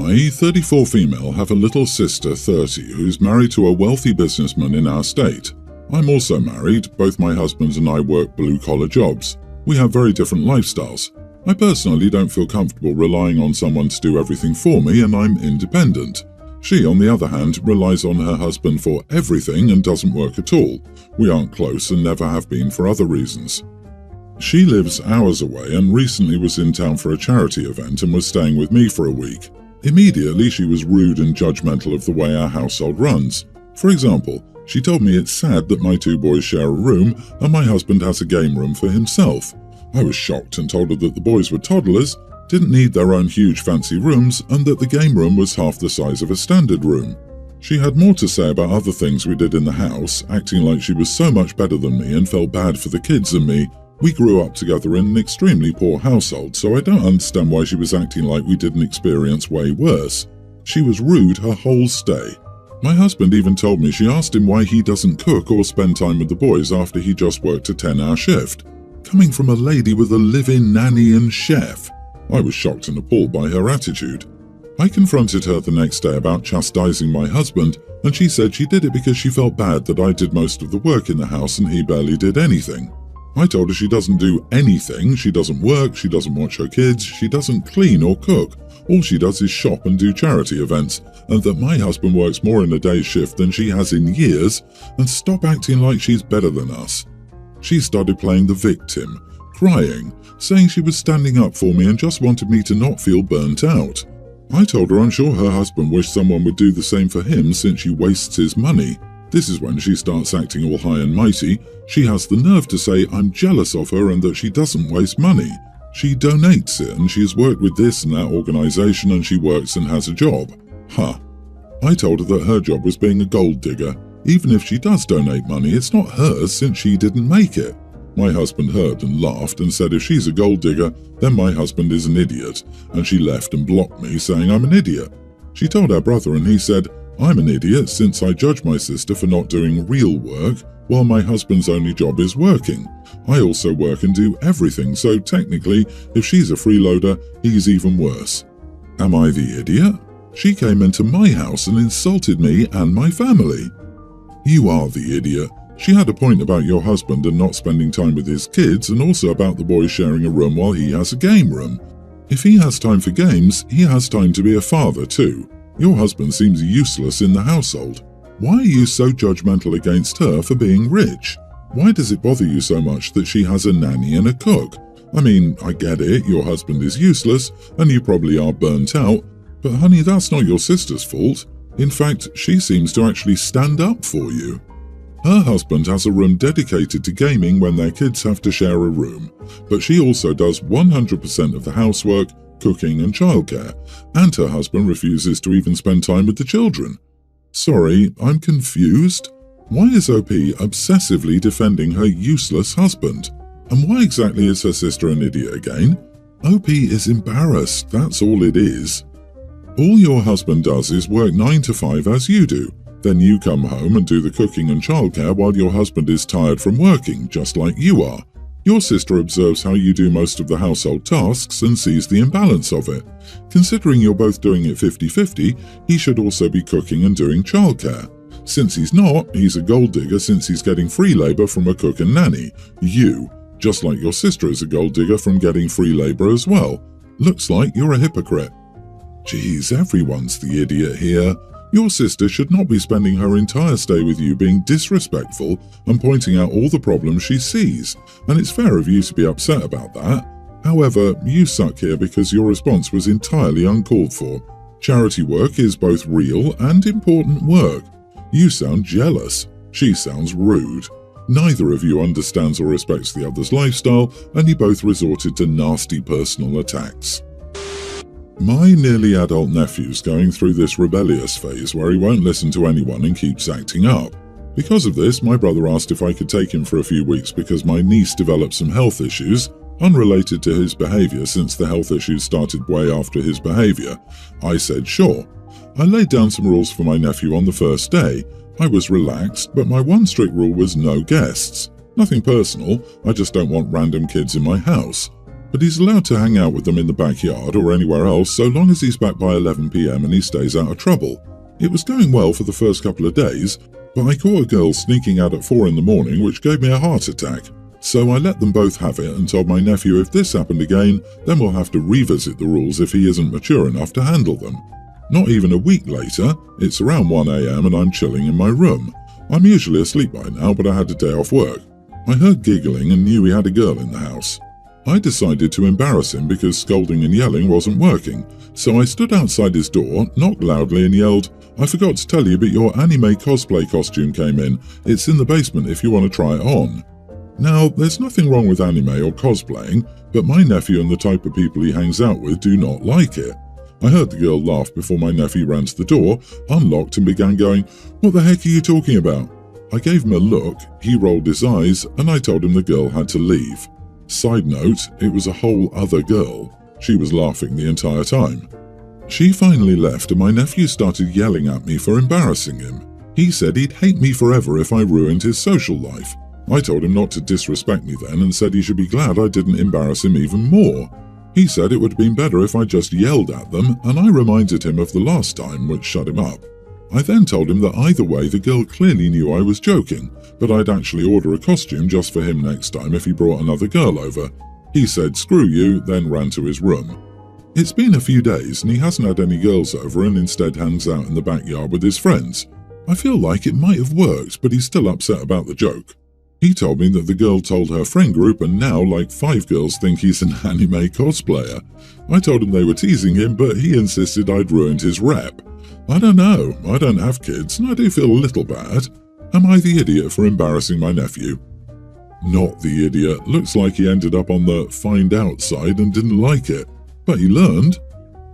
I, 34 female, have a little sister, 30, who's married to a wealthy businessman in our state. I'm also married. Both my husband and I work blue-collar jobs. We have very different lifestyles. I personally don't feel comfortable relying on someone to do everything for me, and I'm independent. She, on the other hand, relies on her husband for everything and doesn't work at all. We aren't close and never have been for other reasons. She lives hours away and recently was in town for a charity event and was staying with me for a week. Immediately, she was rude and judgmental of the way our household runs. For example, she told me it's sad that my two boys share a room and my husband has a game room for himself. I was shocked and told her that the boys were toddlers, didn't need their own huge fancy rooms, and that the game room was half the size of a standard room. She had more to say about other things we did in the house, acting like she was so much better than me and felt bad for the kids and me. We grew up together in an extremely poor household, so I don't understand why she was acting like we didn't experience way worse. She was rude her whole stay. My husband even told me she asked him why he doesn't cook or spend time with the boys after he just worked a 10-hour shift. Coming from a lady with a live-in nanny and chef. I was shocked and appalled by her attitude. I confronted her the next day about chastising my husband, and she said she did it because she felt bad that I did most of the work in the house and he barely did anything. I told her she doesn't do anything, she doesn't work, she doesn't watch her kids, she doesn't clean or cook. All she does is shop and do charity events, and that my husband works more in a day's shift than she has in years, and stop acting like she's better than us. She started playing the victim, crying, saying she was standing up for me and just wanted me to not feel burnt out. I told her I'm sure her husband wished someone would do the same for him since she wastes his money. This is when she starts acting all high and mighty. She has the nerve to say I'm jealous of her and that she doesn't waste money. She donates it and she has worked with this and that organisation and she works and has a job. Huh. I told her that her job was being a gold digger. Even if she does donate money, it's not hers since she didn't make it. My husband heard and laughed and said if she's a gold digger, then my husband is an idiot, and she left and blocked me saying I'm an idiot. She told our brother and he said, I'm an idiot since I judge my sister for not doing real work while my husband's only job is working. I also work and do everything, so technically, if she's a freeloader, he's even worse. Am I the idiot? She came into my house and insulted me and my family. You are the idiot. She had a point about your husband and not spending time with his kids, and also about the boys sharing a room while he has a game room. If he has time for games, he has time to be a father too. Your husband seems useless in the household. Why are you so judgmental against her for being rich? Why does it bother you so much that she has a nanny and a cook? I mean, I get it, your husband is useless, and you probably are burnt out, but honey, that's not your sister's fault. In fact, she seems to actually stand up for you. Her husband has a room dedicated to gaming when their kids have to share a room, but she also does 100% of the housework, cooking and childcare, and her husband refuses to even spend time with the children. Sorry, I'm confused. Why is OP obsessively defending her useless husband? And why exactly is her sister an idiot again? OP is embarrassed, that's all it is. All your husband does is work 9 to 5 as you do. Then you come home and do the cooking and childcare while your husband is tired from working, just like you are. Your sister observes how you do most of the household tasks and sees the imbalance of it. Considering you're both doing it 50-50, he should also be cooking and doing childcare. Since he's not, he's a gold digger since he's getting free labour from a cook and nanny. You, just like your sister is a gold digger from getting free labour as well. Looks like you're a hypocrite. Geez, everyone's the idiot here. Your sister should not be spending her entire stay with you being disrespectful and pointing out all the problems she sees, and it's fair of you to be upset about that. However, you suck here because your response was entirely uncalled for. Charity work is both real and important work. You sound jealous. She sounds rude. Neither of you understands or respects the other's lifestyle, and you both resorted to nasty personal attacks. My nearly adult nephew's going through this rebellious phase where he won't listen to anyone and keeps acting up. Because of this, my brother asked if I could take him for a few weeks because my niece developed some health issues, unrelated to his behaviour since the health issues started way after his behaviour. I said sure. I laid down some rules for my nephew on the first day. I was relaxed, but my one strict rule was no guests. Nothing personal, I just don't want random kids in my house. but he's allowed to hang out with them in the backyard or anywhere else so long as he's back by 11 p.m. and he stays out of trouble. It was going well for the first couple of days, but I caught a girl sneaking out at 4 in the morning, which gave me a heart attack. So I let them both have it and told my nephew if this happened again, then we'll have to revisit the rules if he isn't mature enough to handle them. Not even a week later, it's around 1 a.m. and I'm chilling in my room. I'm usually asleep by now, but I had a day off work. I heard giggling and knew he had a girl in the house. I decided to embarrass him because scolding and yelling wasn't working, so I stood outside his door, knocked loudly and yelled, "I forgot to tell you, but your anime cosplay costume came in. It's in the basement if you want to try it on." Now, there's nothing wrong with anime or cosplaying, but my nephew and the type of people he hangs out with do not like it. I heard the girl laugh before my nephew ran to the door, unlocked and began going, "What the heck are you talking about?" I gave him a look, he rolled his eyes, and I told him the girl had to leave. Side note, it was a whole other girl. She was laughing the entire time. She finally left and my nephew started yelling at me for embarrassing him. He said he'd hate me forever if I ruined his social life. I told him not to disrespect me then and said he should be glad I didn't embarrass him even more. He said it would have been better if I just yelled at them, and I reminded him of the last time, which shut him up. I then told him that either way the girl clearly knew I was joking, but I'd actually order a costume just for him next time if he brought another girl over. He said screw you, then ran to his room. It's been a few days and he hasn't had any girls over and instead hangs out in the backyard with his friends. I feel like it might have worked, but he's still upset about the joke. He told me that the girl told her friend group and now like 5 girls think he's an anime cosplayer. I told him they were teasing him, but he insisted I'd ruined his rep. I don't know, I don't have kids and I do feel a little bad. Am I the idiot for embarrassing my nephew? Not the idiot, looks like he ended up on the find out side and didn't like it. But he learned.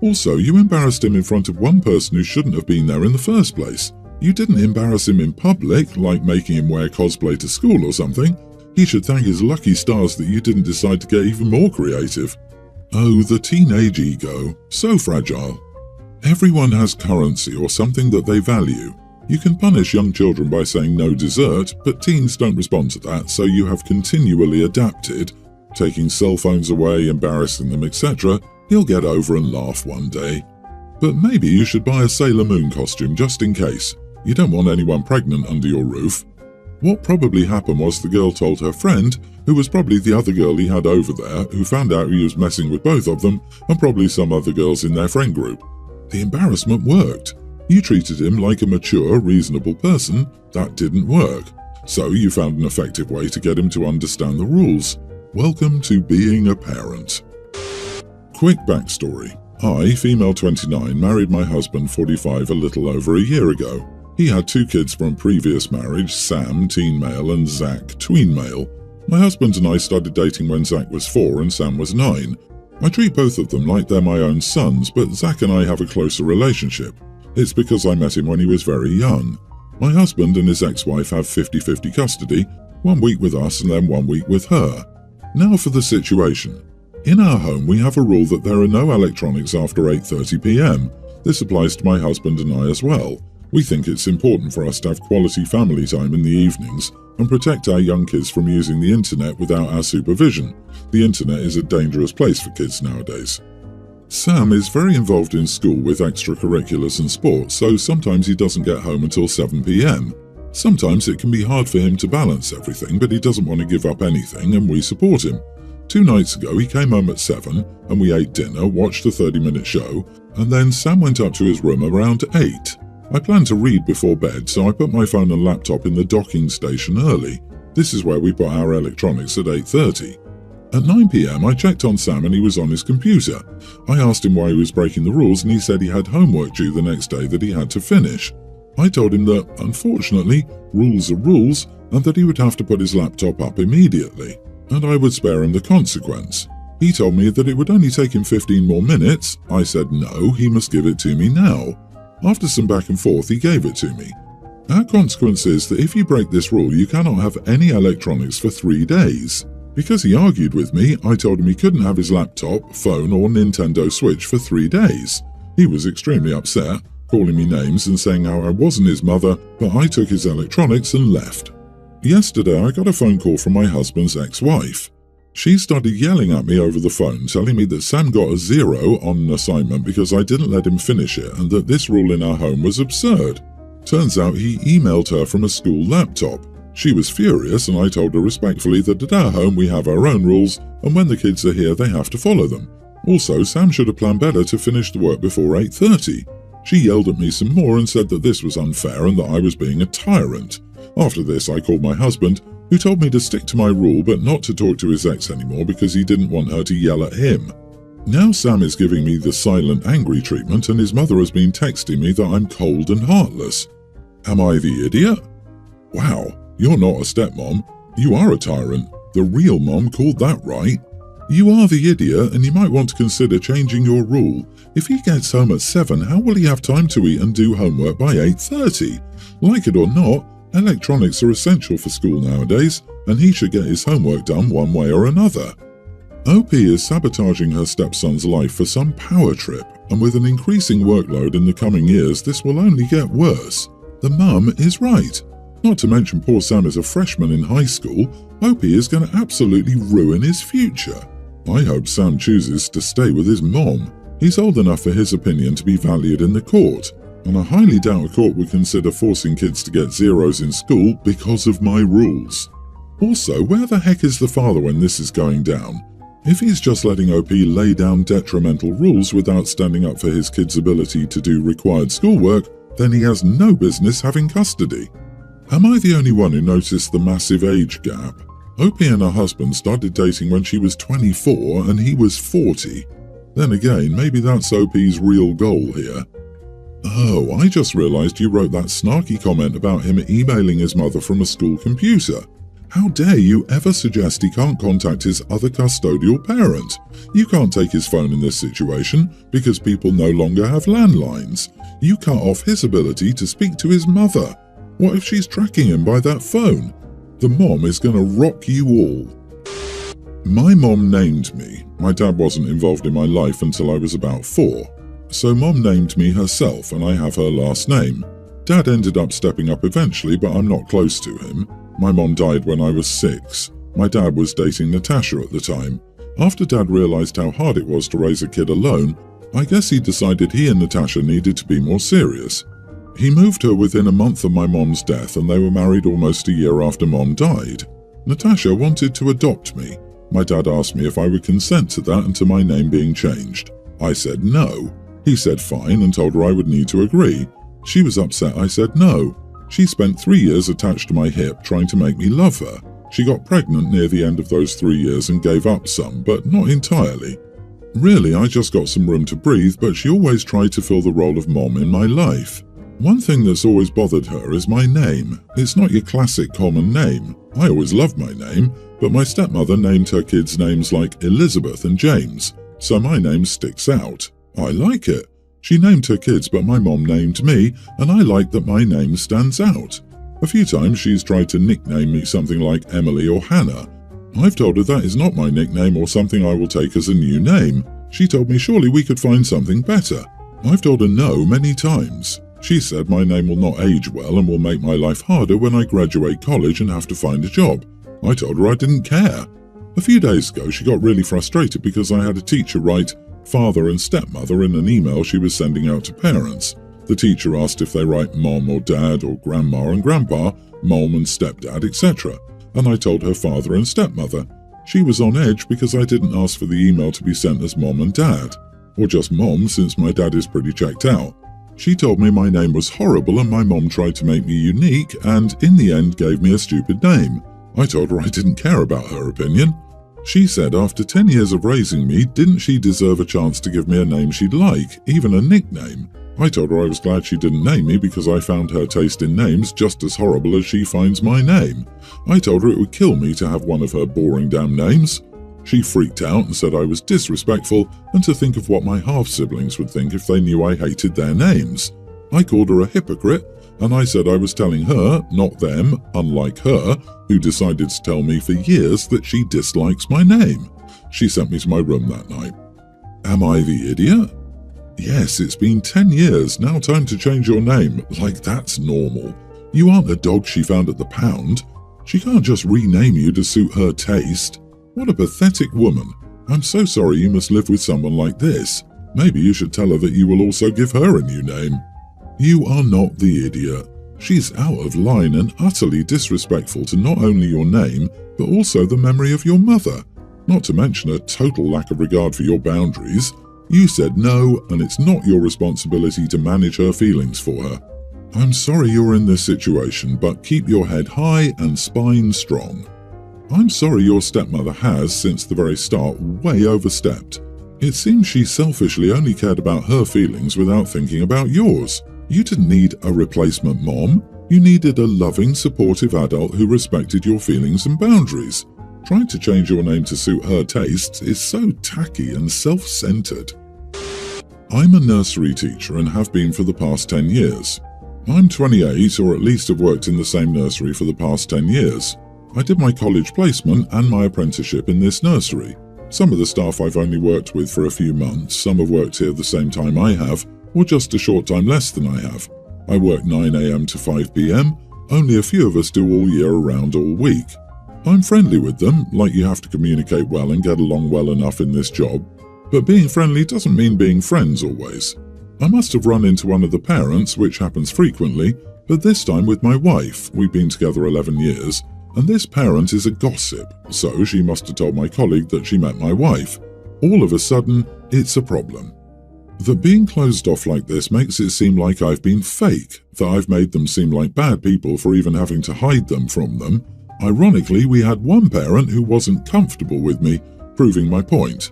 Also, you embarrassed him in front of one person who shouldn't have been there in the first place. You didn't embarrass him in public, like making him wear cosplay to school or something. He should thank his lucky stars that you didn't decide to get even more creative. Oh, the teenage ego, so fragile. Everyone has currency or something that they value. You can punish young children by saying no dessert, but teens don't respond to that, so you have continually adapted, taking cell phones away, embarrassing them, etc. He'll get over and laugh one day. But maybe you should buy a Sailor Moon costume just in case. You don't want anyone pregnant under your roof. What probably happened was the girl told her friend, who was probably the other girl he had over there, who found out he was messing with both of them, and probably some other girls in their friend group. The embarrassment worked. You treated him like a mature, reasonable person. That didn't work. So you found an effective way to get him to understand the rules. Welcome to being a parent. Quick backstory. I, female 29, married my husband 45 a little over a year ago. He had 2 kids from previous marriage, Sam, teen male, and Zach, tween male. My husband and I started dating when Zach was 4 and Sam was 9. I treat both of them like they're my own sons, but Zach and I have a closer relationship. It's because I met him when he was very young. My husband and his ex-wife have 50-50 custody, 1 week with us and then 1 week with her. Now for the situation. In our home we have a rule that there are no electronics after 8:30 p.m. This applies to my husband and I as well. We think it's important for us to have quality family time in the evenings and protect our young kids from using the internet without our supervision. The internet is a dangerous place for kids nowadays. Sam is very involved in school with extracurriculars and sports, so sometimes he doesn't get home until 7 p.m. Sometimes it can be hard for him to balance everything, but he doesn't want to give up anything and we support him. 2 nights ago he came home at 7 and we ate dinner, watched a 30-minute show, and then Sam went up to his room around 8. I planned to read before bed, so I put my phone and laptop in the docking station early. This is where we put our electronics at 8:30. At 9 p.m. I checked on Sam and he was on his computer. I asked him why he was breaking the rules and he said he had homework due the next day that he had to finish. I told him that, unfortunately, rules are rules and that he would have to put his laptop up immediately, and I would spare him the consequence. He told me that it would only take him 15 more minutes. I said no, he must give it to me now. After some back and forth, he gave it to me. Our consequence is that if you break this rule, you cannot have any electronics for 3 days. Because he argued with me, I told him he couldn't have his laptop, phone or Nintendo Switch for 3 days. He was extremely upset, calling me names and saying how I wasn't his mother, but I took his electronics and left. Yesterday I got a phone call from my husband's ex-wife. She started yelling at me over the phone, telling me that Sam got a 0 on an assignment because I didn't let him finish it and that this rule in our home was absurd. Turns out he emailed her from a school laptop. She was furious and I told her respectfully that at our home we have our own rules and when the kids are here they have to follow them. Also, Sam should have planned better to finish the work before 8:30. She yelled at me some more and said that this was unfair and that I was being a tyrant. After this, I called my husband, who told me to stick to my rule but not to talk to his ex anymore because he didn't want her to yell at him. Now Sam is giving me the silent angry treatment and his mother has been texting me that I'm cold and heartless. Am I the idiot? Wow, you're not a stepmom. You are a tyrant. The real mom called that right. You are the idiot and you might want to consider changing your rule. If he gets home at 7, how will he have time to eat and do homework by 8:30? Like it or not, electronics are essential for school nowadays, and he should get his homework done one way or another. OP is sabotaging her stepson's life for some power trip, and with an increasing workload in the coming years, this will only get worse. The mum is right. Not to mention poor Sam is a freshman in high school. OP is going to absolutely ruin his future. I hope Sam chooses to stay with his mom. He's old enough for his opinion to be valued in the court, and I highly doubt a court would consider forcing kids to get 0s in school because of my rules. Also, where the heck is the father when this is going down? If he's just letting OP lay down detrimental rules without standing up for his kid's ability to do required schoolwork, then he has no business having custody. Am I the only one who noticed the massive age gap? OP and her husband started dating when she was 24 and he was 40. Then again, maybe that's OP's real goal here. Oh, I just realized you wrote that snarky comment about him emailing his mother from a school computer. How dare you ever suggest he can't contact his other custodial parent? You can't take his phone in this situation because people no longer have landlines. You cut off his ability to speak to his mother. What if she's tracking him by that phone? The mom is gonna rock you all. My mom named me. My dad wasn't involved in my life until I was about 4. So mom named me herself and I have her last name. Dad ended up stepping up eventually, but I'm not close to him. My mom died when I was 6. My dad was dating Natasha at the time. After Dad realized how hard it was to raise a kid alone, I guess he decided he and Natasha needed to be more serious. He moved her within a month of my mom's death and they were married almost a year after mom died. Natasha wanted to adopt me. My dad asked me if I would consent to that and to my name being changed. I said no. He said fine and told her I would need to agree. She was upset I said no. She spent 3 years attached to my hip trying to make me love her. She got pregnant near the end of those 3 years and gave up some, but not entirely. Really, I just got some room to breathe, but she always tried to fill the role of mom in my life. One thing that's always bothered her is my name. It's not your classic common name. I always loved my name, but my stepmother named her kids names like Elizabeth and James, so my name sticks out. I like it. She named her kids, but my mom named me, and I like that my name stands out. A few times she's tried to nickname me something like Emily or Hannah. I've told her that is not my nickname or something I will take as a new name. She told me surely we could find something better. I've told her no many times. She said my name will not age well and will make my life harder when I graduate college and have to find a job. I told her I didn't care. A few days ago she got really frustrated because I had a teacher write father and stepmother in an email she was sending out to parents. The teacher asked if they write mom or dad or grandma and grandpa, mom and stepdad, etc. And I told her father and stepmother. She was on edge because I didn't ask for the email to be sent as mom and dad. Or just mom since my dad is pretty checked out. She told me my name was horrible and my mom tried to make me unique and in the end gave me a stupid name. I told her I didn't care about her opinion. She said after 10 years of raising me, didn't she deserve a chance to give me a name she'd like, even a nickname? I told her I was glad she didn't name me because I found her taste in names just as horrible as she finds my name. I told her it would kill me to have one of her boring damn names. She freaked out and said I was disrespectful and to think of what my half-siblings would think if they knew I hated their names. I called her a hypocrite and I said I was telling her, not them, unlike her, who decided to tell me for years that she dislikes my name. She sent me to my room that night. Am I the idiot? Yes, it's been 10 years, now time to change your name, like that's normal. You aren't a dog she found at the pound. She can't just rename you to suit her taste. What a pathetic woman. I'm so sorry you must live with someone like this. Maybe you should tell her that you will also give her a new name. You are not the idiot. She's out of line and utterly disrespectful to not only your name, but also the memory of your mother. Not to mention a total lack of regard for your boundaries. You said no, and it's not your responsibility to manage her feelings for her. I'm sorry you're in this situation, but keep your head high and spine strong. I'm sorry your stepmother has, since the very start, way overstepped. It seems she selfishly only cared about her feelings without thinking about yours. You didn't need a replacement mom. You needed a loving, supportive adult who respected your feelings and boundaries. Trying to change your name to suit her tastes is so tacky and self-centered. I'm a nursery teacher and have been for the past 10 years. I'm 28, or at least have worked in the same nursery for the past 10 years. I did my college placement and my apprenticeship in this nursery. Some of the staff I've only worked with for a few months, some have worked here the same time I have, or just a short time less than I have. I work 9 a.m. to 5 p.m, only a few of us do all year round all week. I'm friendly with them, like you have to communicate well and get along well enough in this job, but being friendly doesn't mean being friends always. I must have run into one of the parents, which happens frequently, but this time with my wife. We've been together 11 years, and this parent is a gossip, so she must have told my colleague that she met my wife. All of a sudden, it's a problem. That being closed off like this makes it seem like I've been fake, that I've made them seem like bad people for even having to hide them from them. Ironically, we had one parent who wasn't comfortable with me, proving my point.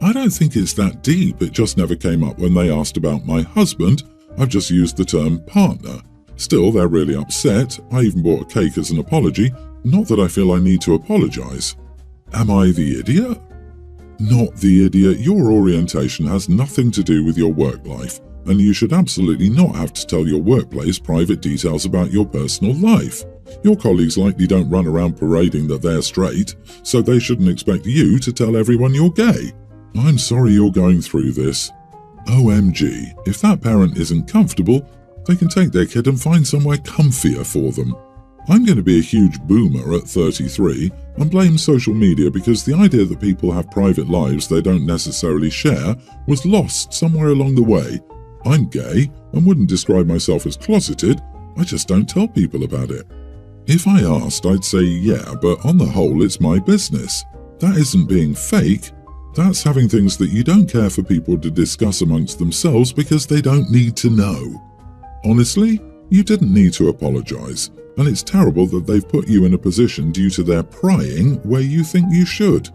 I don't think it's that deep, it just never came up when they asked about my husband. I've just used the term partner. Still, they're really upset. I even bought a cake as an apology, not that I feel I need to apologize. Am I the idiot? Not the idiot. Your orientation has nothing to do with your work life, and you should absolutely not have to tell your workplace private details about your personal life. Your colleagues likely don't run around parading that they're straight, so they shouldn't expect you to tell everyone you're gay. I'm sorry you're going through this. OMG, if that parent isn't comfortable, they can take their kid and find somewhere comfier for them. I'm going to be a huge boomer at 33 and blame social media because the idea that people have private lives they don't necessarily share was lost somewhere along the way. I'm gay and wouldn't describe myself as closeted, I just don't tell people about it. If I asked, I'd say yeah, but on the whole it's my business. That isn't being fake. That's having things that you don't care for people to discuss amongst themselves because they don't need to know. Honestly, you didn't need to apologize, and it's terrible that they've put you in a position due to their prying where you think you should.